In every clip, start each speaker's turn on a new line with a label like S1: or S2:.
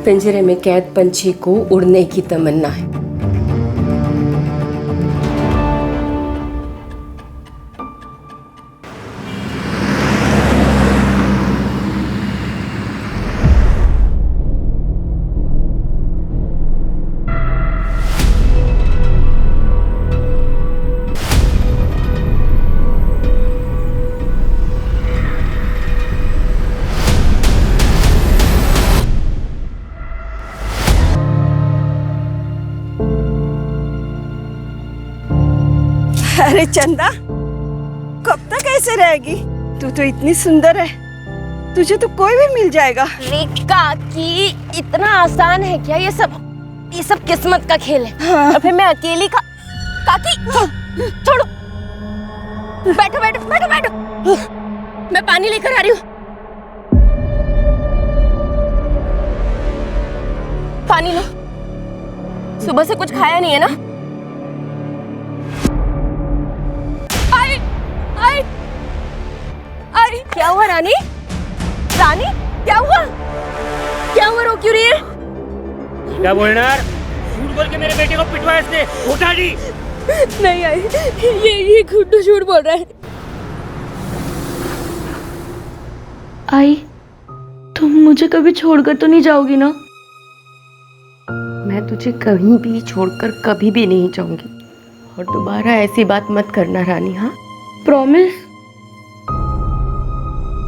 S1: पिंजरे में कैद पंछी को उड़ने की तमन्ना है।
S2: अरे चंदा, कब तक ऐसे रहेगी? तू तो इतनी सुंदर है, तुझे तो कोई भी मिल जाएगा।
S3: अरे काकी, इतना आसान है क्या ये सब किस्मत का खेल है।
S2: हाँ।
S3: और फिर मैं अकेली काकी छोड़ो, बैठो बैठो बैठो बैठो, मैं पानी लेकर आ रही हूँ। पानी लो, सुबह से कुछ खाया नहीं है ना? आई क्या हुआ रानी? रानी क्या हुआ? क्या हुआ, रो क्यों रही है?
S4: क्या बोलना? झूठ बोल के मेरे बेटे को पिटवाया इसने, उठा दी।
S3: नहीं आई, ये गुड्डू झूठ बोल रहा है।
S5: आई, तुम मुझे कभी छोड़कर तो नहीं जाओगी ना?
S1: मैं तुझे कहीं भी छोड़कर कभी भी नहीं जाऊंगी, और दोबारा ऐसी बात मत करना रानी। हाँ,
S5: प्रॉमिस?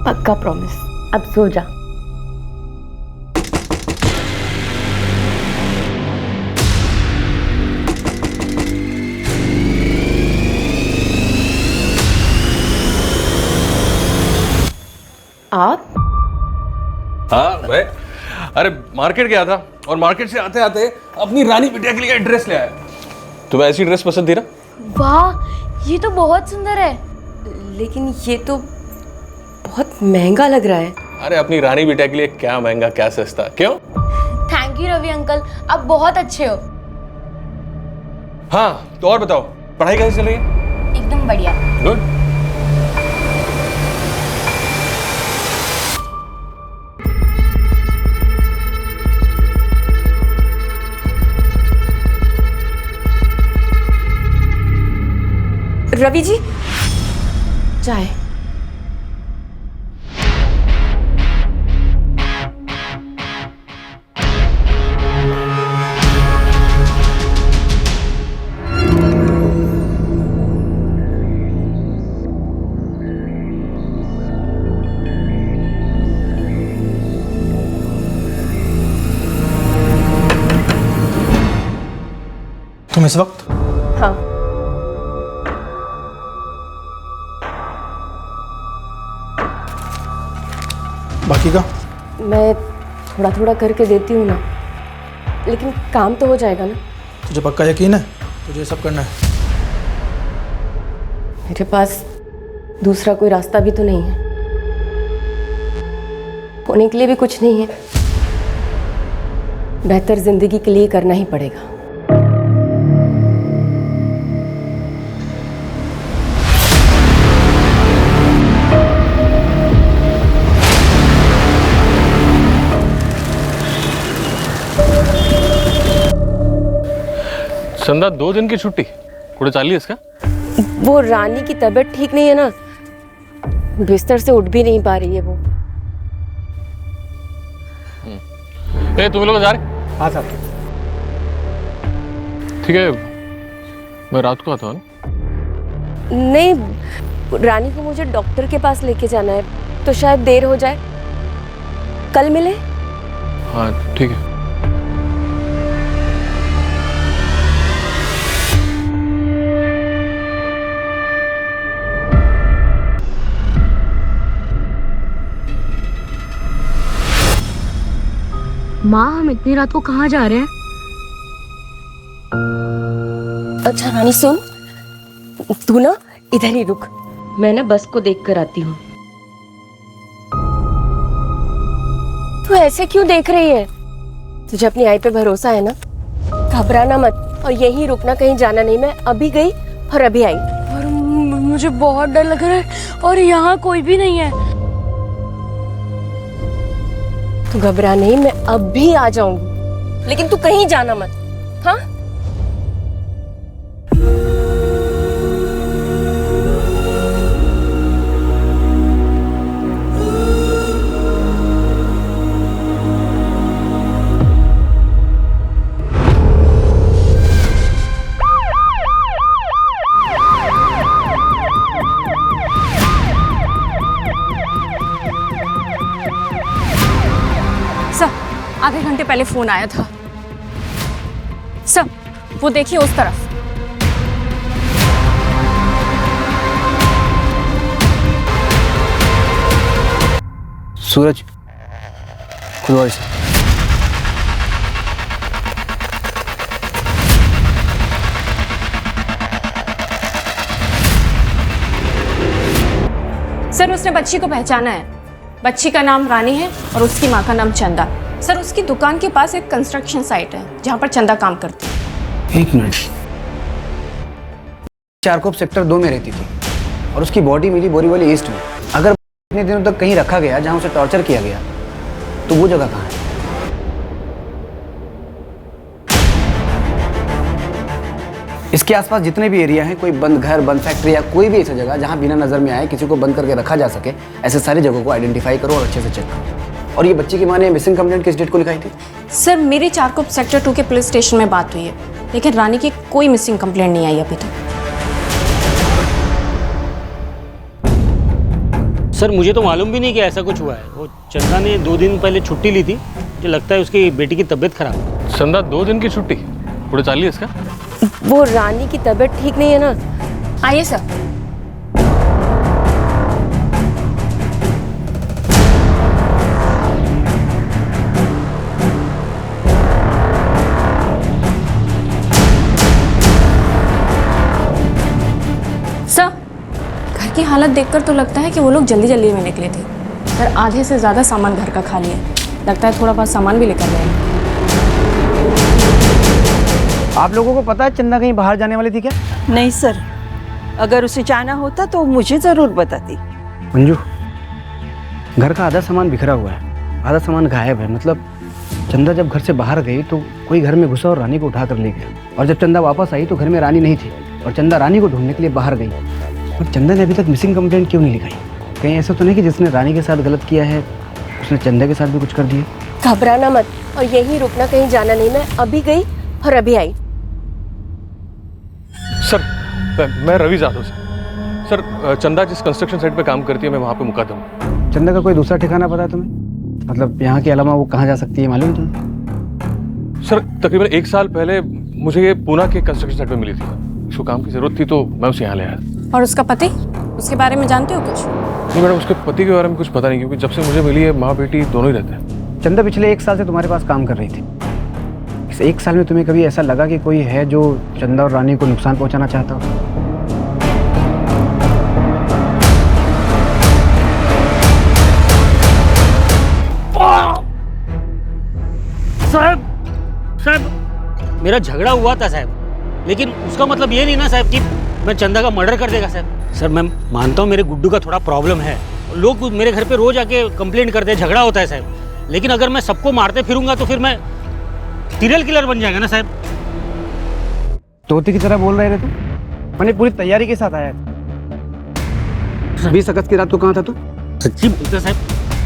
S1: पक्का प्रॉमिस। अब सो जा। आप?
S6: हाँ मैं, अरे मार्केट गया था और मार्केट से आते आते अपनी रानी बिटिया के लिए ड्रेस ले आया। तुम्हें ऐसी ड्रेस पसंद थी ना?
S5: वाह, ये तो बहुत सुंदर है।
S1: लेकिन ये तो बहुत महंगा लग रहा है।
S6: अरे अपनी रानी बिटिया के लिए क्या महंगा क्या सस्ता, क्यों?
S5: थैंक यू रवि अंकल, आप बहुत अच्छे हो।
S6: हाँ तो और बताओ, पढ़ाई कैसी चल रही है?
S5: एकदम बढ़िया।
S6: गुड।
S1: रवि जी, चाय।
S7: तुम इस वक्त?
S1: हाँ,
S7: बाकी का
S1: मैं थोड़ा थोड़ा करके देती हूँ ना, लेकिन काम तो हो जाएगा ना?
S7: तुझे पक्का यकीन है तुझे सब करना है?
S1: मेरे पास दूसरा कोई रास्ता भी तो नहीं है, होने के लिए भी कुछ नहीं है। बेहतर जिंदगी के लिए करना ही पड़ेगा।
S6: चंदा, 2 दिन की छुट्टी कुछ चाली इसका?
S1: वो रानी की तबीयत ठीक नहीं है ना, बिस्तर से उठ भी नहीं पा रही है वो।
S6: तुम लोग जा रहे?
S7: हाँ साहब।
S6: ठीक है, मैं रात को आता हूँ ना?
S1: नहीं, रानी को मुझे डॉक्टर के पास लेके जाना है, तो शायद देर हो जाए। कल मिले?
S6: हाँ ठीक है।
S5: माँ, हम इतनी रात को कहाँ जा रहे हैं?
S1: अच्छा रानी सुन, तू ना इधर ही रुक, मैं ना बस को देख कर आती हूँ। तू ऐसे क्यों देख रही है? तुझे अपनी आई पे भरोसा है ना? घबराना मत और यहीं रुकना, कहीं जाना नहीं। मैं अभी गई और अभी आई।
S5: और मुझे बहुत डर लग रहा है और यहाँ कोई भी नहीं है।
S1: तू घबरा नहीं, मैं अब भी आ जाऊंगी, लेकिन तू कहीं जाना मत, हाँ?
S3: सर, आधे घंटे पहले फोन आया था। सर, वो देखिए उस तरफ।
S8: सूरज, खुद से
S3: सर, उसने बच्ची को पहचाना है। बच्ची का नाम रानी है और उसकी माँ का नाम चंदा। सर, उसकी दुकान के पास एक कंस्ट्रक्शन साइट है जहाँ पर चंदा काम करती है।
S8: एक मिनट, चारकोप सेक्टर 2 में रहती थी और उसकी बॉडी मिली बोरीवली ईस्ट में। अगर इतने दिनों तक कहीं रखा गया जहाँ उसे टॉर्चर किया गया, तो वो जगह कहाँ है? इसके आसपास जितने भी एरिया हैं, कोई बंद घर, बंद फैक्ट्री या कोई भी ऐसी जगह जहाँ बिना नजर में आए किसी को बंद करके रखा जा सके, ऐसे सारी जगहों को आइडेंटिफाई करो और अच्छे से चेक करो। और ये बच्ची की माँ ने मिसिंग कंप्लेंट किस डेट को लिखाई थी?
S3: सर, मेरी चारकोप सेक्टर 2 के पुलिस स्टेशन में बात हुई है, लेकिन रानी की कोई मिसिंग कंप्लेंट नहीं आई अभी तक।
S4: सर, मुझे तो मालूम भी नहीं कि ऐसा कुछ हुआ है। वो चंदा ने 2 दिन पहले छुट्टी ली थी। मुझे लगता है उसकी बेटी की तबीयत खराब है।
S6: चंदा 2 दिन की छुट्टी पूरे चालिए इसका।
S1: वो रानी की तबीयत ठीक नहीं है ना।
S3: आइए सर। सर, घर की हालत देखकर तो लगता है कि वो लोग जल्दी जल्दी में निकले थे। सर, आधे से ज़्यादा सामान घर का खाली है। लगता है थोड़ा बहुत सामान भी लेकर गए।
S8: आप लोगों को पता है चंदा कहीं बाहर जाने वाली थी क्या?
S2: नहीं सर, अगर उसे जाना होता तो मुझे जरूर बताती।
S8: मंजू, घर का आधा सामान बिखरा हुआ है, आधा सामान गायब है। मतलब चंदा जब घर से बाहर गई तो कोई घर में घुसा और रानी को उठा कर ले गया, और जब चंदा वापस आई तो घर में रानी नहीं थी और चंदा रानी को ढूंढने के लिए बाहर गई। और चंदा ने अभी तक मिसिंग कंप्लेंट क्यों नहीं लिखाई? कहीं ऐसा तो नहीं कि जिसने रानी के साथ गलत किया है उसने चंदा के साथ भी कुछ कर दिया?
S1: घबराना मत और यहीं रुकना, कहीं जाना नहीं। मैं अभी गई और अभी आई।
S6: सर, मैं रवि जाधव सर, चंदा जिस कंस्ट्रक्शन साइट पे काम करती है, मैं वहाँ पे मुकदम हूँ।
S8: चंदा का कोई दूसरा ठिकाना पता है तुम्हें? मतलब यहाँ के अलावा वो कहाँ जा सकती है, मालूम तुम्हें?
S6: सर, तकरीबन 1 साल पहले मुझे ये पूना के कंस्ट्रक्शन साइट पे मिली थी। उसको काम की जरूरत थी तो मैं उसे यहाँ ले आया।
S3: और उसका पति, उसके बारे में जानते हो कुछ?
S6: नहीं मैडम, उसके पति के बारे में कुछ पता नहीं, क्योंकि जब से मुझे मिली है माँ बेटी दोनों ही रहते हैं।
S8: चंदा पिछले 1 साल से तुम्हारे पास काम कर रही थी। इस 1 साल में तुम्हें कभी ऐसा लगा कि कोई है जो चंदा और रानी को नुकसान पहुंचाना चाहता हो?
S4: साहब, मेरा झगड़ा हुआ था साहब, लेकिन उसका मतलब ये नहीं ना साहब कि मैं चंदा का मर्डर कर देगा साहब। सर, मैं मानता हूँ मेरे गुड्डू का थोड़ा प्रॉब्लम है, लोग मेरे घर पे रोज आके कंप्लेंट करते हैं, झगड़ा होता है साहब। लेकिन अगर मैं सबको मारते फिरूंगा तो फिर मैं सीरियल किलर बन जाएगा ना साहब।
S8: तोते की तरह बोल रहे थे तुम? मैंने पूरी तैयारी के साथ आया। 20 अगस्त की रात को कहाँ था तू?
S4: सच्ची बोलते साहब।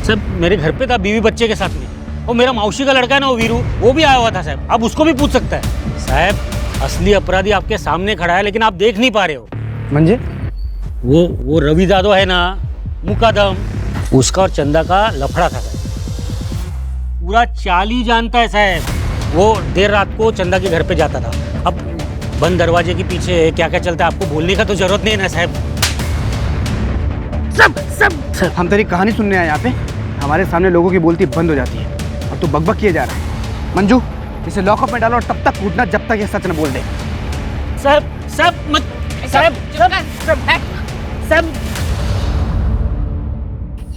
S4: साहब, मेरे घर पे था बीवी बच्चे के साथ में। वो मेरा मौसी का लड़का है ना, वो वीरू, वो भी आया हुआ था साहब। आप उसको भी पूछ सकता है साहब। असली अपराधी आपके सामने खड़ा है, लेकिन आप देख नहीं पा रहे हो।
S8: मंजे?
S4: वो रवि जादव है ना, मुकदम, उसका और चंदा का लफड़ा था साहब। पूरा चाल ही जानता है साहब। वो देर रात को चंदा के घर पे जाता था। अब बंद दरवाजे के पीछे क्या क्या चलता है आपको बोलने का तो जरूरत नहीं है ना साहब।
S8: सब हम तेरी कहानी सुनने आए यहाँ पे। हमारे सामने लोगों की बोलती बंद हो जाती है और तू बकबक किए जा रहा है। मंजू, इसे लॉकअप में डालो और तब तक कूदना जब तक ये सच न बोल दे।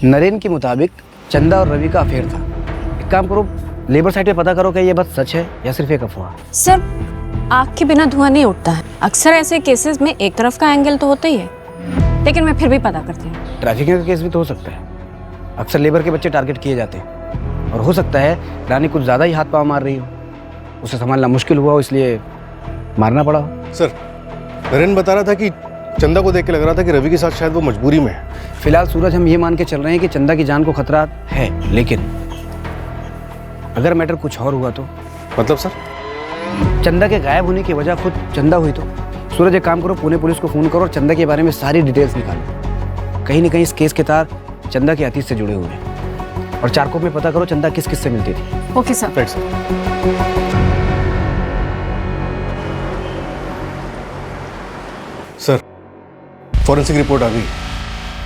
S8: नरेन के मुताबिक चंदा और रवि का अफेयर था। एक काम करो, लेबर साइट पे पता करो कि ये बात सच है या सिर्फ एक अफवाह।
S3: सर, आग के बिना धुआं नहीं उठता है। अक्सर ऐसे केसेस में एक तरफ का एंगल तो होता ही है, लेकिन मैं फिर भी पता करती हूँ।
S8: ट्रैफिकिंग का केस भी तो हो सकता है। अक्सर लेबर के बच्चे टारगेट किए जाते हैं। और हो सकता है रानी कुछ ज़्यादा ही हाथ पाँव मार रही हो, उसे संभालना मुश्किल हुआ हो इसलिए मारना पड़ा हो।
S9: सर, नरेन बता रहा था कि चंदा को देख के लग रहा था कि रवि के साथ शायद वो मजबूरी में है।
S8: फिलहाल सूरज हम ये मान के चल रहे हैं कि चंदा की जान को खतरा है, लेकिन अगर मैटर कुछ और हुआ तो?
S9: मतलब सर?
S8: चंदा के गायब होने की वजह खुद चंदा हुई तो? सूरज एक काम करो, पुणे पुलिस को फ़ोन करो और चंदा के बारे में सारी डिटेल्स निकालो। कहीं ना कहीं इस केस के तार चंदा के अतीत से जुड़े हुए हैं। और चारकोप में पता करो चंदा किस किस से मिलती थी।
S3: Okay sir.
S9: Right sir. Sir, forensic report आ गई।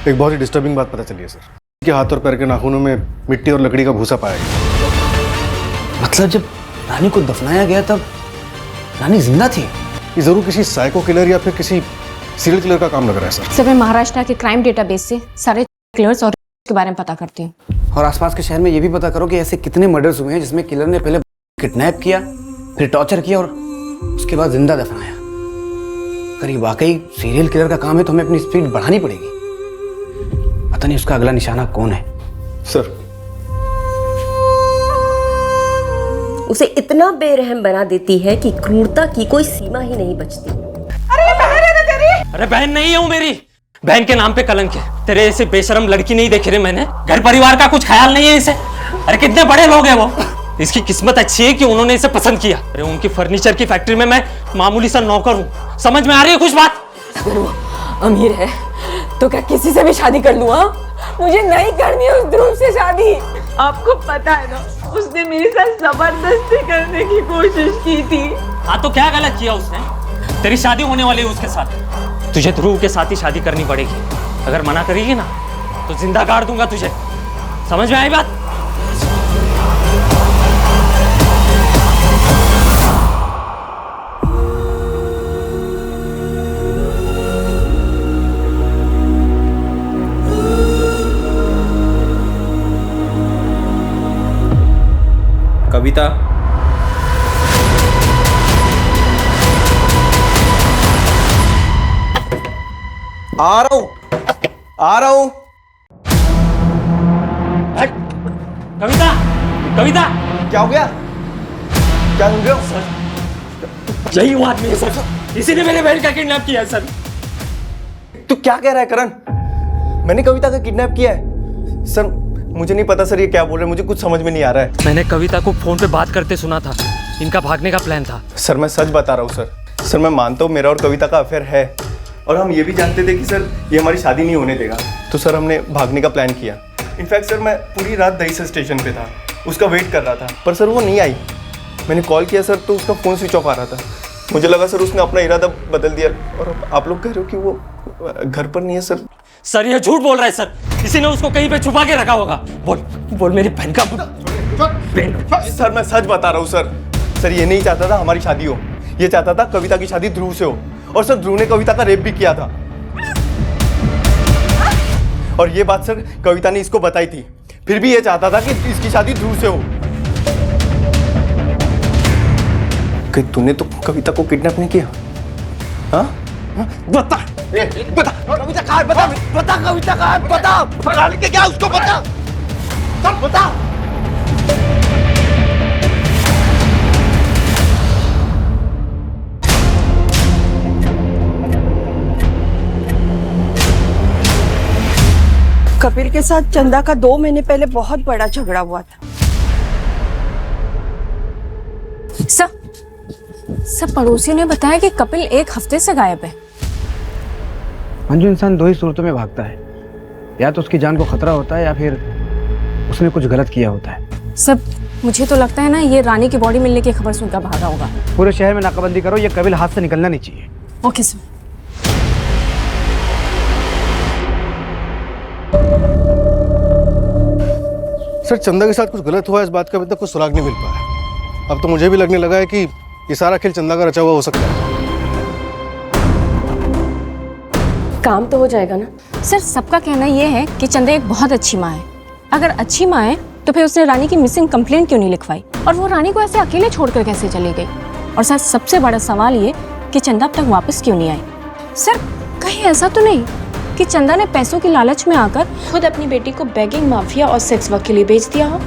S9: एक बहुत ही डिस्टर्बिंग बात पता चली है सर। के हाथ और पैर के नाखूनों में मिट्टी और लकड़ी का भूसा पाया गया।
S8: मतलब जब रानी को दफनाया गया तब रानी जिंदा थी?
S9: ये जरूर किसी साइको किलर या फिर किसी सीरियल किलर का काम लग रहा है सर।
S3: सर मैं महाराष्ट्र के क्राइम डेटाबेस से सारे किलर्स और के बारे में पता करती हूँ।
S8: और आसपास के शहर में ये भी पता करो कि ऐसे कितने मर्डर्स हुए हैं जिसमें किलर ने पहले किडनैप किया, फिर टॉर्चर किया और उसके बाद जिंदा दफनाया। अगर ये वाकई सीरियल किलर का काम है तो हमें अपनी स्पीड बढ़ानी पड़ेगी। पता नहीं उसका अगला निशाना कौन है।
S9: सर,
S1: उसे इतना बेरहम बना देती है कि क्रूरता की कोई सीमा ही नहीं बचती।
S10: अरे बहन नहीं हूँ मेरी, बहन के नाम पे कलंक है। तेरे ऐसे बेशरम लड़की नहीं देखी रे मैंने। घर परिवार का कुछ ख्याल नहीं है इसे। अरे कितने बड़े लोग हैं वो। इसकी किस्मत अच्छी है कि उन्होंने इसे पसंद किया। अरे उनकी फर्नीचर की फैक्ट्री में मैं मामूली सा नौकर हूँ। समझ में आ रही है कुछ बात?
S11: अगर वो अमीर है तो क्या किसी से भी शादी कर लूँ? मुझे नहीं करनी है उस ध्रुव से शादी। आपको पता है ना, उसने मेरे साथ जबरदस्ती करने की कोशिश की थी।
S10: हाँ तो क्या गलत किया उसने? तेरी शादी होने वाली है उसके साथ। तुझे ध्रुव के साथ ही शादी करनी पड़ेगी। अगर मना करेगी ना तो जिंदा गाड़ दूंगा तुझे। समझ में आई बात?
S12: कविता,
S13: आ रहा हूं, आ रहा हूं।
S10: कविता, कविता,
S13: क्या हो गया? क्या हो गया?
S10: यही वो आदमी है सर। इसी ने मेरे बहन का किडनैप किया है सर।
S13: तू क्या कह रहा है करण? मैंने कविता का किडनैप किया है? सर मुझे नहीं पता सर, ये क्या बोल रहे हैं, मुझे कुछ समझ में नहीं आ रहा है।
S10: मैंने कविता को फोन पे बात करते सुना था। इनका भागने का प्लान था।
S13: सर मैं सच बता रहा हूँ सर। सर मैं मानता हूँ मेरा और कविता का अफेयर है और हम ये भी जानते थे कि सर ये हमारी शादी नहीं होने देगा। तो सर हमने भागने का प्लान किया। इनफैक्ट सर मैं पूरी रात दहीसर स्टेशन पे था, उसका वेट कर रहा था, पर सर वो नहीं आई। मैंने कॉल किया सर तो उसका फ़ोन स्विच ऑफ आ रहा था। मुझे लगा सर उसने अपना इरादा बदल दिया और आप लोग कह रहे हो कि वो घर पर नहीं है सर।
S10: सर ये झूठ बोल रहा है सर। किसी ने उसको कहीं पे छुपा के रखा होगा। बोल बोल मेरी बहन का।
S13: सर मैं सच बता रहा हूँ सर। सर ये नहीं चाहता था हमारी शादी हो, ये चाहता था कविता की शादी ध्रुव से हो। और सर ध्रुव ने कविता का रेप भी किया था और ये बात सर कविता ने इसको बताई थी। फिर भी ये चाहता था कि इसकी शादी ध्रुव से हो। कि तूने तो कविता को किडनैप नहीं किया? हाँ? बता, बता कविता कहाँ है? बता, बता कविता कहाँ है? बता, पकड़ के क्या उसको बता, सब बता।
S2: कपिल के साथ चंदा का 2 महीने पहले बहुत बड़ा झगड़ा हुआ था।
S3: सब पड़ोसियों ने बताया कि कपिल 1 हफ्ते से गायब है।
S8: मंजू, इंसान 2 ही सूरतों में भागता है, या तो उसकी जान को खतरा होता है या फिर उसने कुछ गलत किया होता है।
S3: सब मुझे तो लगता है ना ये रानी की बॉडी मिलने की खबर सुनकर भागा होगा।
S8: पूरे शहर में नाकाबंदी करो, ये कपिल हाथ से निकलना नहीं चाहिए।
S3: Okay sir.
S9: सर चंदा के साथ कुछ गलत हुआ, इस बात का अभी तक कुछ सुराग नहीं मिल पाया। अब तो मुझे भी लगने लगा है कि ये सारा खेल चंदा का रचा हुआ हो सकता है।
S1: काम तो हो जाएगा ना?
S3: सर सबका कहना यह है कि चंदा एक बहुत अच्छी माँ है। अगर अच्छी माँ है तो फिर उसने रानी की मिसिंग कंप्लेंट क्यों नहीं लिखवाई, और वो रानी को ऐसे अकेले छोड़कर कैसे चली गई? और सर सबसे बड़ा सवाल ये कि चंदा अब तक वापस क्यों नहीं आई? सर कहीं ऐसा तो नहीं कि चंदा ने पैसों की लालच में आकर खुद अपनी बेटी को बेगिंग माफिया और सेक्स वर्क के लिए बेच दिया हो?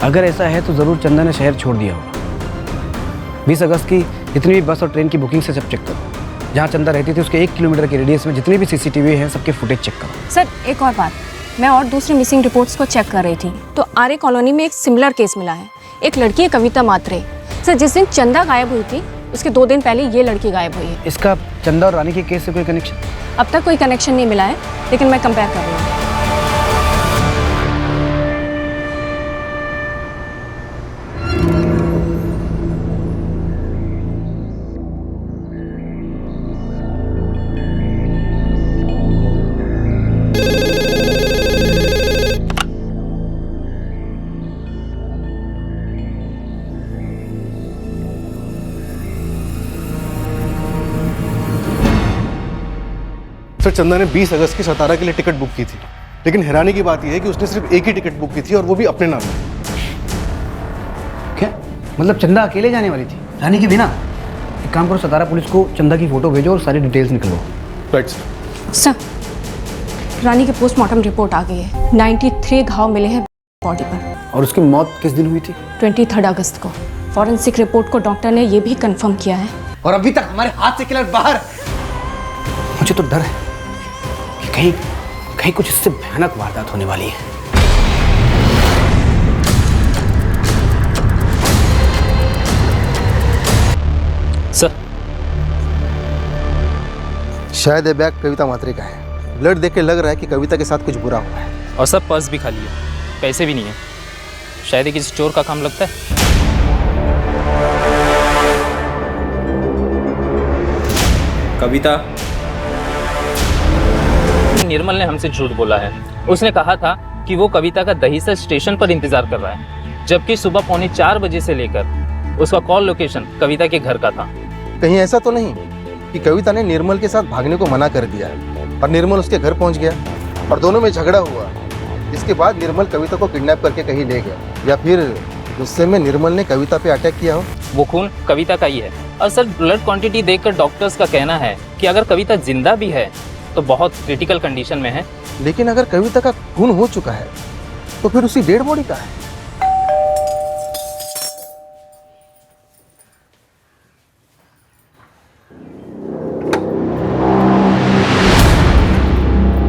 S8: अगर ऐसा है तो ज़रूर चंदा ने शहर छोड़ दिया होगा। 20 अगस्त की जितनी भी बस और ट्रेन की बुकिंग से सब चेक करो। जहाँ चंदा रहती थी उसके 1 किलोमीटर के रेडियस में जितने भी CCTV हैं सबके फुटेज चेक करो।
S3: सर एक और बात, मैं और दूसरी मिसिंग रिपोर्ट्स को चेक कर रही थी तो आर्य कॉलोनी में एक सिमिलर केस मिला है। एक लड़की है कविता मात्रे। सर जिस दिन चंदा गायब हुई थी उसके 2 दिन पहले ये लड़की गायब हुई है।
S8: इसका चंदा और रानी के केस से कोई कनेक्शन?
S3: अब तक कोई कनेक्शन नहीं मिला है, लेकिन मैं कंपेयर कर रही हूँ।
S9: सर चंदा ने 20 अगस्त की सतारा के लिए टिकट बुक की थी, लेकिन हैरानी की बात यह है कि उसने सिर्फ एक ही टिकट बुक की थी और वो भी अपने नाम पे।
S8: क्या मतलब चंदा अकेले जाने वाली थी, रानी के बिना? एक काम करो, सतारा पुलिस को चंदा की फोटो भेजो और सारी डिटेल्स निकलवाओ।
S9: राइट
S3: सर, रानी की पोस्टमार्टम रिपोर्ट आ गई है। 93 घाव मिले हैं बॉडी पर।
S8: और उसकी मौत किस दिन हुई थी?
S3: 23 अगस्त को। फॉरेंसिक रिपोर्ट को डॉक्टर ने यह भी कंफर्म किया है।
S8: और अभी तक हमारे हाथ से खिलाफ बाहर। मुझे तो डर है कि कहीं कुछ इससे भयानक वारदात होने वाली है।
S12: सर,
S9: शायद ये बैग कविता मात्रे का है। ब्लड देख के लग रहा है कि कविता के साथ कुछ बुरा हुआ है।
S12: और सर पर्स भी खाली है, पैसे भी नहीं है। शायद ये किसी चोर का काम लगता है। कविता, निर्मल ने हमसे झूठ बोला है। उसने कहा था कि वो कविता का दहीसर स्टेशन पर इंतजार कर रहा है, जबकि सुबह 3:45 बजे से लेकर उसका कॉल लोकेशन कविता के घर का था।
S9: कहीं ऐसा तो नहीं कि कविता ने निर्मल के साथ भागने को मना कर दिया और निर्मल उसके घर पहुंच गया और दोनों में झगड़ा हुआ, इसके बाद निर्मल कविता को किडनैप करके कहीं ले गया, या फिर गुस्से में निर्मल ने कविता पे अटैक किया हो?
S12: वो खून कविता का ही है। और सर ब्लड क्वांटिटी देखकर डॉक्टर्स का कहना है कि अगर कविता जिंदा भी है तो बहुत क्रिटिकल कंडीशन में है।
S9: लेकिन अगर कविता का खून हो चुका है तो फिर उसकी डेड बॉडी कहाँ है?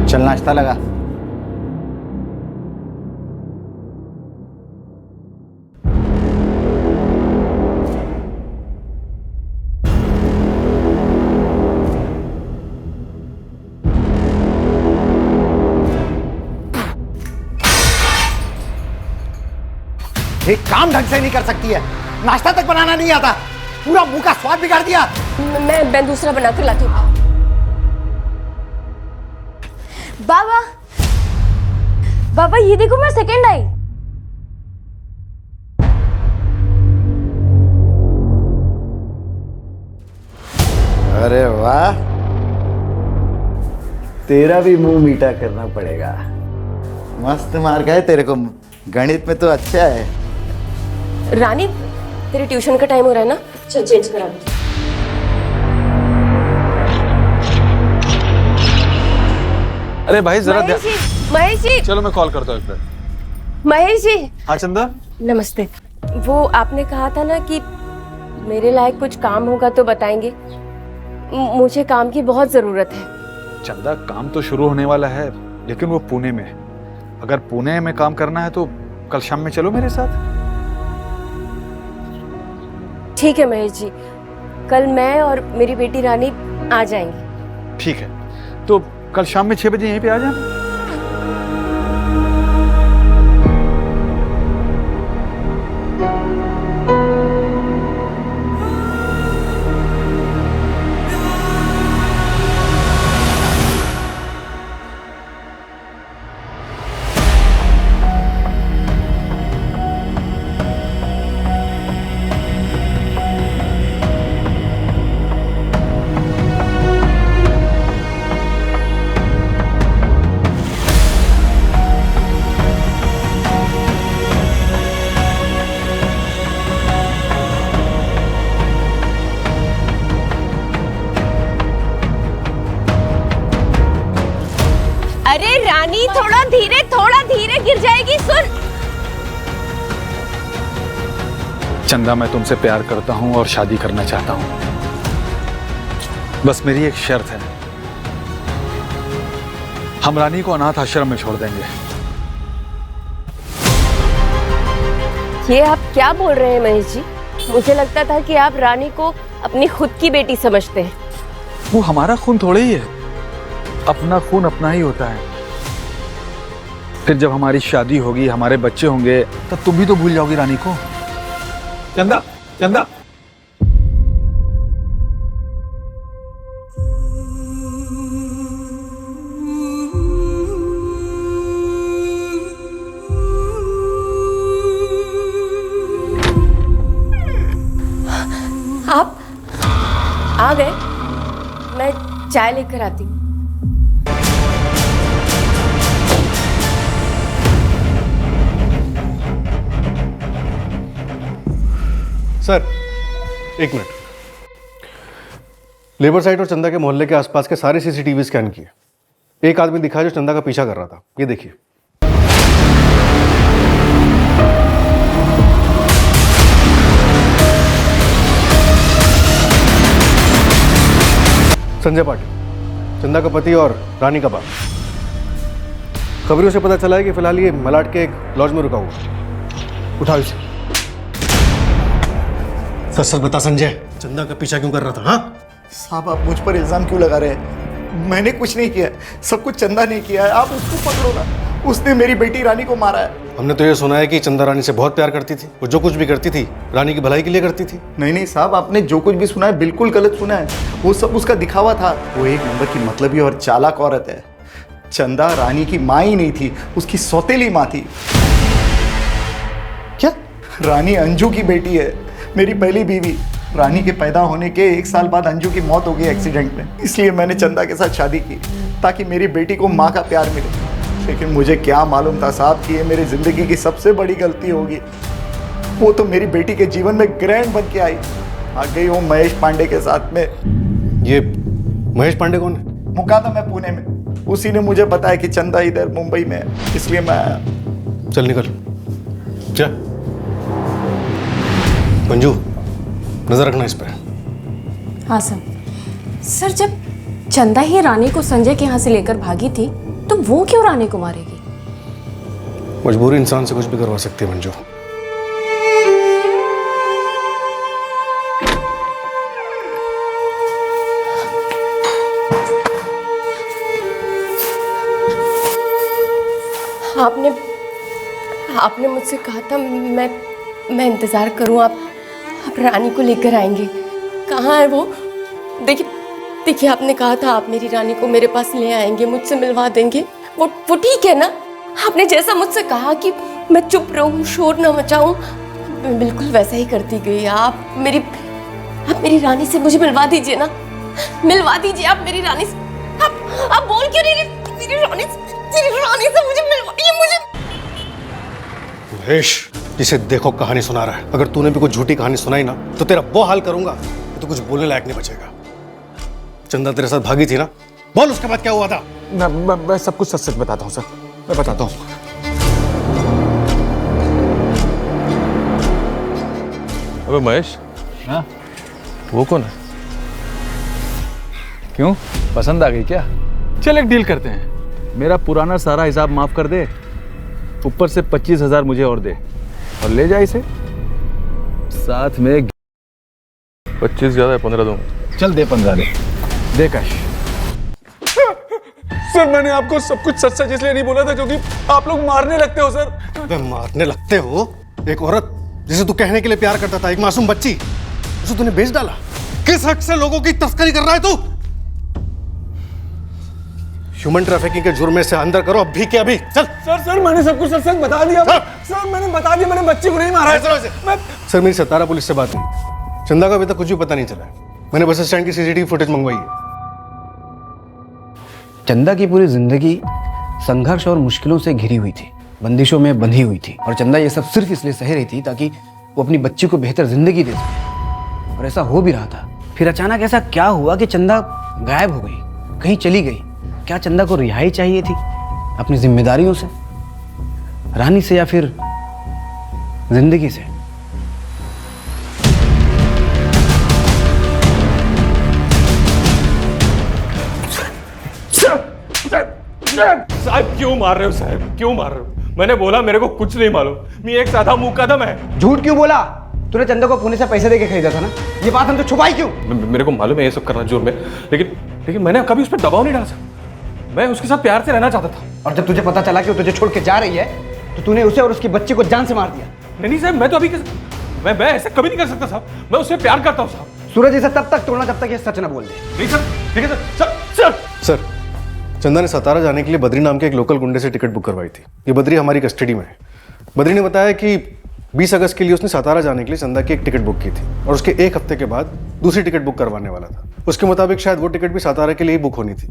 S8: चल नाश्ता लगा।
S14: एक काम ढंग से नहीं कर सकती है, नाश्ता तक बनाना नहीं आता, पूरा मुंह का स्वाद बिगाड़ दिया।
S1: मैं दूसरा बना कर लाती हूँ। बाबा, बाबा ये देखो मैं सेकंड आई।
S14: अरे वाह, तेरा भी मुंह मीठा करना पड़ेगा। मस्त मार्क है तेरे को, गणित में तो अच्छा है।
S1: रानी, तेरे ट्यूशन का टाइम हो रहा है ना, चल चेंज करा दो।
S6: अरे भाई जरा
S1: महेश जी,
S6: चलो मैं कॉल करता हूँ एक बार।
S1: महेश जी।
S6: हाँ चंदा,
S1: नमस्ते। वो आपने कहा था ना कि मेरे लायक कुछ काम होगा तो बताएंगे। मुझे काम की बहुत जरूरत है।
S15: चंदा काम तो शुरू होने वाला है, लेकिन वो पुणे में है। अगर पुणे में काम करना है तो कल शाम में चलो मेरे साथ।
S1: ठीक है महेश जी, कल मैं और मेरी बेटी रानी आ जाएंगे।
S15: ठीक है, तो कल शाम में 6 बजे यहीं पे आ जाना।
S1: अरे रानी, थोड़ा धीरे गिर जाएगी। सुन,
S15: चंदा, मैं तुमसे प्यार करता हूं और शादी करना चाहता हूं। बस मेरी एक शर्त है, हम रानी को अनाथ आश्रम में छोड़ देंगे।
S1: ये आप क्या बोल रहे हैं महेश जी? मुझे लगता था कि आप रानी को अपनी खुद की बेटी समझते हैं।
S15: वो हमारा खून थोड़े ही है, अपना खून अपना ही होता है। फिर जब हमारी शादी होगी, हमारे बच्चे होंगे, तब तुम भी तो भूल जाओगी रानी को। चंदा, चंदा।
S1: आप आ गए? मैं चाय लेकर आती हूँ।
S16: सर, एक मिनट। लेबर साइड और चंदा के मोहल्ले के आसपास के सारे सीसीटीवी स्कैन किए। एक आदमी दिखा जो चंदा का पीछा कर रहा था। ये देखिए। संजय पाटिल, चंदा का पति और रानी का बाप। खबरों से पता चला है कि फिलहाल ये मलाड के एक लॉज में रुका हुआ। उठाओ इसे। सच बता संजय, चंदा का पीछा क्यों कर रहा था? हाँ
S14: साहब, आप मुझ पर इल्जाम क्यों लगा रहे हैं? मैंने कुछ नहीं किया, सब कुछ चंदा ने किया है। आप उसको पकड़ो ना, उसने मेरी बेटी रानी को मारा है।
S16: हमने तो ये सुना है कि चंदा रानी से बहुत प्यार करती थी। वो जो कुछ भी करती थी रानी की भलाई के लिए करती थी।
S14: नहीं नहीं साहब, आपने जो कुछ भी सुना है बिल्कुल गलत सुना है। वो सब उसका दिखावा था। वो एक नंबर की मतलबी और चालाक औरत है। चंदा रानी की माँ ही नहीं थी, उसकी सौतेली माँ थी।
S16: क्या?
S14: रानी अंजू की बेटी है, मेरी पहली बीवी। रानी के पैदा होने के 1 साल बाद अंजू की मौत हो गई एक्सीडेंट में। इसलिए मैंने चंदा के साथ शादी की ताकि मेरी बेटी को माँ का प्यार मिले। लेकिन मुझे क्या मालूम था साहब कि ये मेरी जिंदगी की सबसे बड़ी गलती होगी। वो तो मेरी बेटी के जीवन में ग्रैंड बन के आई, आ गई वो महेश पांडे के साथ में।
S16: ये महेश पांडे कौन है?
S14: मुका था मैं पुणे में, उसी ने मुझे बताया कि चंदा इधर मुंबई में है, इसलिए मैं आया।
S16: चल निकल जा। मंजू, नजर रखना इस पर।
S3: हाँ सर। सर, जब चंदा ही रानी को संजय के यहाँ से लेकर भागी थी तो वो क्यों रानी को मारेगी?
S16: मजबूरी इंसान से कुछ भी करवा सकती है मंजू।
S1: आपने मुझसे कहा था मैं इंतजार करूं। आप रानी को लेकर आएंगे। कहाँ है वो? देखिए आपने कहा था आप मेरी रानी को मेरे पास ले आएंगे, मुझसे मिलवा देंगे। वो ठीक है ना? आपने जैसा मुझसे कहा कि मैं चुप रहूं, शोर ना मचाऊं, मैं बिल्कुल वैसा ही करती गई। आप मेरी रानी से मुझे मिलवा दीजिए ना, मिलवा दीजिए आप मेरी रानी से। आप बोल क्यों नहीं रहे? मेरी रानी से मुझे मिलवाइए। मुझे
S16: महेश, जिसे देखो कहानी सुना रहा है। अगर तूने भी कुछ झूठी कहानी सुनाई ना तो तेरा वो हाल करूंगा कि तू कुछ बोलने लायक नहीं बचेगा। चंदा तेरे साथ भागी थी ना? बोल उसके बाद क्या हुआ था?
S15: मैं सब कुछ सच सच बताता हूँ सर, मैं बताता हूँ।
S6: अबे महेश,
S15: हाँ
S6: वो कौन है?
S15: क्यों, पसंद आ गई क्या? चल एक डील करते हैं, मेरा पुराना सारा हिसाब माफ कर दे, ऊपर से 25,000 मुझे और दे, और ले जा इसे साथ में।
S6: 25 ज्यादा है, 15 दूंगा।
S15: चल दे 15 दे कैश।
S13: सर मैंने आपको सब कुछ सच सच इसलिए नहीं बोला था क्योंकि आप लोग मारने लगते हो सर।
S16: अबे मारने लगते हो? एक औरत जिसे तू कहने के लिए प्यार करता था, एक मासूम बच्ची, उसे तूने बेच डाला। किस हक से लोगों की तस्करी कर रहा है तू? ह्यूमन ट्रैफिकिंग के जुर्म से अंदर करो अभी के अभी। चल।
S13: सर मैंने सब कुछ सच बता दिया। सर मैंने बता दिया, मैंने बच्ची को नहीं मारा है।
S16: सर मेरी सतारा पुलिस से बात हुई, चंदा का अभी तक कुछ भी पता नहीं चला है। मैंने बस स्टैंड की सीसीटीवी फुटेज मंगवाई है।
S8: चंदा की पूरी जिंदगी संघर्ष और मुश्किलों से घिरी हुई थी, बंदिशों में बंधी हुई थी, और चंदा ये सब सिर्फ इसलिए सह रही थी ताकि वो अपनी बच्ची को बेहतर जिंदगी दे सके, और ऐसा हो भी रहा था। फिर अचानक ऐसा क्या हुआ कि चंदा गायब हो गई, कहीं चली गई? क्या चंदा को रिहाई चाहिए थी अपनी जिम्मेदारियों से, रानी से, या फिर जिंदगी से?
S6: साहब क्यों मार रहे हो साहब, क्यों मार रहे हो? मैंने बोला मेरे को कुछ नहीं मालूम, मैं एक साधा मुकदम है।
S8: झूठ क्यों बोला? तूने चंदा को पुणे से पैसे देके खरीदा था ना, ये बात हम तो छुपाई क्यों?
S6: मेरे को मालूम है ये सब करना जुर्म है, लेकिन मैंने कभी उस पर दबाव नहीं डाला सर। मैं उसके साथ प्यार से रहना चाहता था।
S8: और जब तुझे पता चला कि वो तुझे छोड़ के जा रही है तो तूने उसे और उसकी बच्ची को जान से मार दिया।
S6: नहीं साहब, मैं तो अभी मैं ऐसा कभी नहीं कर सकता साहब, मैं उससे प्यार करता हूँ साहब।
S8: सूरज इसे तब तक तोड़ना जब तक ये सच न बोल दे।
S6: नहीं सर, ठीक है सर।
S16: सर, चंदा ने सतारा जाने के लिए बद्री नाम के एक लोकल गुंडे से टिकट बुक करवाई थी। ये बद्री हमारी कस्टडी में है। बद्री ने बताया कि 20 अगस्त के लिए उसने सतारा जाने के लिए चंदा की एक टिकट बुक की थी और उसके एक हफ्ते के बाद दूसरी टिकट बुक करवाने वाला था। उसके मुताबिक शायद वो टिकट भी सतारा के लिए ही बुक होनी थी,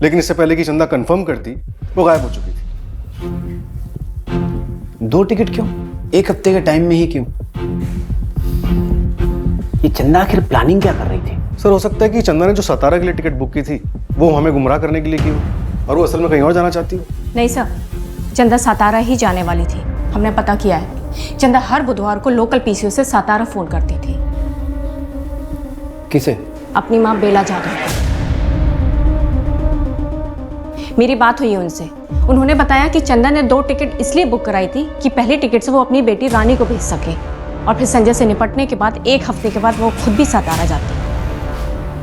S16: लेकिन इससे पहले कि चंदा कंफर्म करती वो गायब हो चुकी थी।
S8: 2 टिकट क्यों? एक हफ्ते के टाइम में ही क्यों? ये चंदा आखिर प्लानिंग क्या कर रही थी?
S16: सर, हो सकता है कि चंदा ने जो सतारा के लिए टिकट बुक की थी वो हमें गुमराह करने के लिए की हो और वो असल में कहीं और जाना चाहती हो।
S3: नहीं सर, चंदा सातारा ही जाने वाली थी। हमने पता किया है, चंदा हर बुधवार को लोकल पीसीओ से सातारा फोन करती थी।
S8: किसे?
S3: अपनी माँ बेला जाधव को। मेरी बात हुई उनसे, उन्होंने बताया कि चंदा ने 2 टिकट इसलिए बुक कराई थी कि पहली टिकट से वो अपनी बेटी रानी को भेज सके और फिर संजय से निपटने के बाद 1 हफ्ते के बाद वो खुद भी सातारा जाती।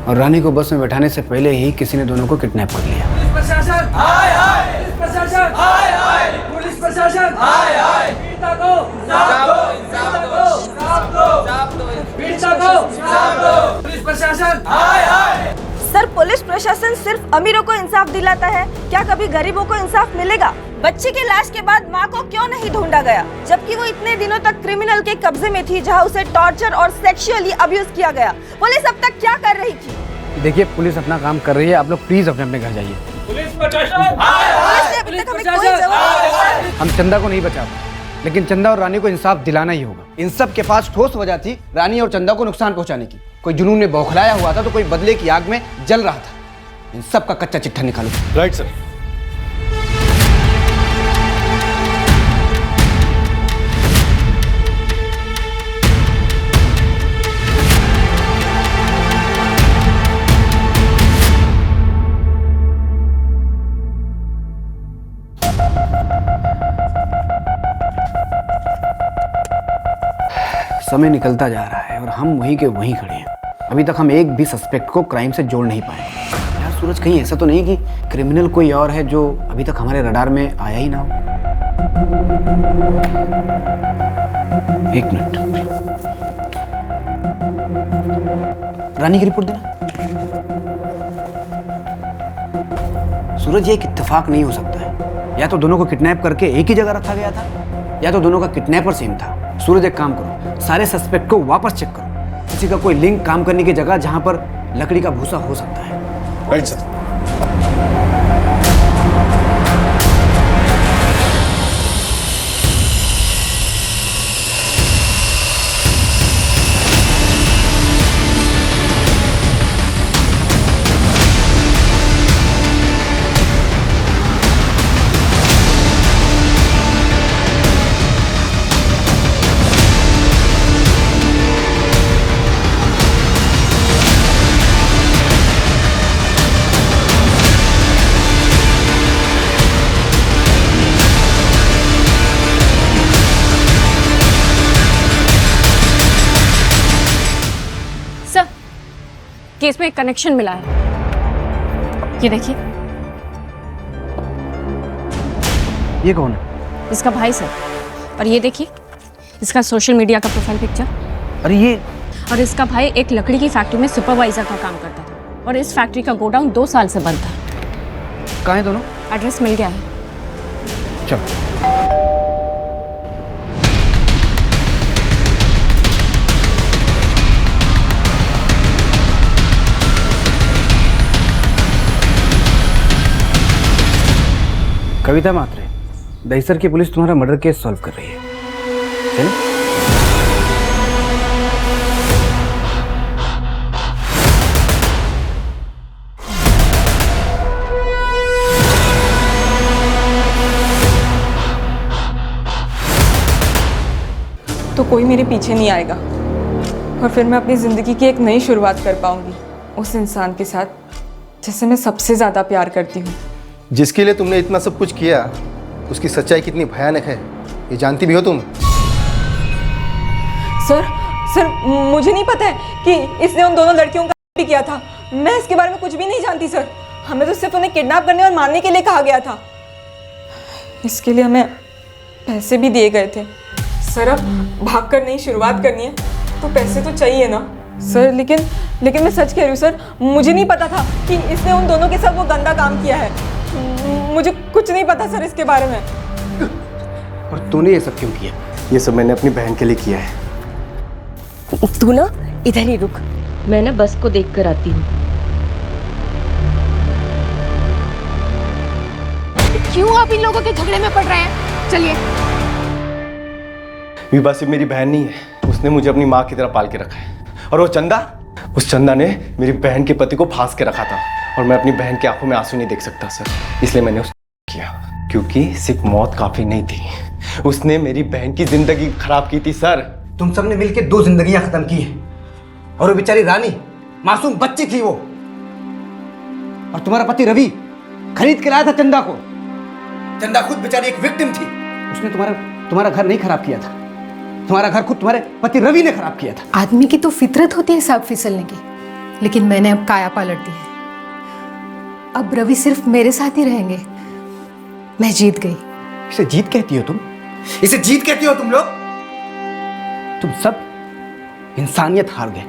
S8: और रानी को बस में बैठाने से पहले ही किसी ने दोनों को किडनैप कर लिया।
S17: पुलिस प्रशासन हाय हाय, पुलिस प्रशासन हाय हाय, पुलिस प्रशासन हाय हाय, पीड़िता को इंसाफ दो, इंसाफ दो, इंसाफ दो, इंसाफ दो, पीड़िता को इंसाफ दो, पुलिस प्रशासन हाय हाय।
S2: सर, पुलिस प्रशासन सिर्फ अमीरों को इंसाफ दिलाता है, क्या कभी गरीबों को इंसाफ मिलेगा? बच्ची की लाश के बाद माँ को क्यों नहीं ढूंढा गया, जबकि वो इतने दिनों तक क्रिमिनल के कब्जे में थी जहाँ उसे टॉर्चर और सेक्सुअली अब्यूज किया गया? पुलिस अब तक क्या कर रही थी?
S8: देखिए, पुलिस अपना काम कर रही है, आप लोग प्लीज अपने अपने घर जाइए।
S17: पुलिस प्रशासन हाय हाय, पुलिस प्रशासन हाय हाय।
S8: हम चंदा को नहीं बचा पाए, लेकिन चंदा और रानी को इंसाफ दिलाना ही होगा। इन सब के पास ठोस वजह थी रानी और चंदा को नुकसान पहुंचाने की। कोई जुनून में बौखलाया हुआ था तो कोई बदले की आग में जल रहा था। इन सब का कच्चा चिट्ठा निकालो।
S16: Right sir.
S8: समय निकलता जा रहा है और हम वहीं के वहीं खड़े हैं। अभी तक हम एक भी सस्पेक्ट को क्राइम से जोड़ नहीं पाए। यार सूरज, कहीं ऐसा तो नहीं कि क्रिमिनल कोई और है जो अभी तक हमारे रडार में आया ही ना हो? 1 मिनट, रानी की रिपोर्ट देना। सूरज, ये एक इत्तेफाक नहीं हो सकता है। या तो दोनों को किडनैप करके एक ही जगह रखा गया था, या तो दोनों का किडनैपर सेम था। सूरज, एक काम करो, सारे सस्पेक्ट को वापस चेक करो। किसी का कोई लिंक काम करने की जगह जहां पर लकड़ी का भूसा हो सकता है।
S16: Right sir.
S3: केस में एक कनेक्शन मिला है, ये देखिए।
S8: ये कौन है?
S3: इसका भाई सर। और ये देखिए, इसका सोशल मीडिया का प्रोफाइल पिक्चर।
S8: अरे ये,
S3: और इसका भाई एक लकड़ी की फैक्ट्री में सुपरवाइजर का काम करता था और इस फैक्ट्री का गोडाउन 2 साल से बंद था।
S8: कहाँ है दोनों?
S3: एड्रेस मिल गया है।
S8: चलो। कविता मात्रे, दहीसर की पुलिस तुम्हारा मर्डर केस सॉल्व कर रही है। चलो।
S11: तो कोई मेरे पीछे नहीं आएगा और फिर मैं अपनी ज़िंदगी की एक नई शुरुआत कर पाऊंगी उस इंसान के साथ जिससे मैं सबसे ज़्यादा प्यार करती हूँ।
S9: जिसके लिए तुमने इतना सब कुछ किया उसकी सच्चाई कितनी भयानक है ये जानती भी हो तुम?
S11: सर मुझे नहीं पता है कि इसने उन दोनों लड़कियों का भी किया था। मैं इसके बारे में कुछ भी नहीं जानती सर। हमें तो सिर्फ उन्हें किडनैप करने और मारने के लिए कहा गया था। इसके लिए हमें पैसे भी दिए गए थे। सर अब भाग कर नहीं शुरुआत करनी है तो पैसे तो चाहिए ना सर। लेकिन मैं सच कह रही हूँ सर, मुझे नहीं पता था कि इसने उन दोनों के साथ वो गंदा काम किया है। मुझे कुछ नहीं पता सर इसके बारे में।
S8: और तूने ये सब क्यों किया?
S13: ये सब मैंने अपनी बहन के लिए किया है।
S1: तू ना इधर ही रुक, मैं ना बस को देख कर आती हूँ।
S3: क्यों आप इन लोगों के झगड़े में पड़ रहे हैं? चलिए।
S13: विभा सिर्फ मेरी बहन नहीं है, उसने मुझे अपनी माँ की तरह पाल के रखा है। और वो चंदा, उस चंदा ने मेरी बहन के पति को फांस के रखा था और मैं अपनी बहन की आंखों में आंसू नहीं देख सकता सर, इसलिए मैंने उसको किया। क्योंकि सिर्फ मौत काफी नहीं थी, उसने मेरी बहन की जिंदगी खराब की थी सर।
S8: तुम सबने मिलकर 2 जिंदगियां खत्म की हैं और वो बेचारी रानी मासूम बच्ची थी वो। और तुम्हारा पति रवि खरीद के लाया था चंदा को। चंदा खुद बेचारी एक विक्टिम थी। उसने तुम्हारा घर नहीं खराब किया था, तुम्हारा घर खुद तुम्हारे पति रवि ने खराब किया था।
S18: आदमी की तो फितरत होती है सांप फिसलने की, लेकिन मैंने अब काया पलट दी है। अब रवि सिर्फ मेरे साथ ही रहेंगे। मैं जीत गई।
S8: इसे जीत कहती हो तुम? इसे जीत कहती हो तुम लोग? तुम सब इंसानियत हार गए।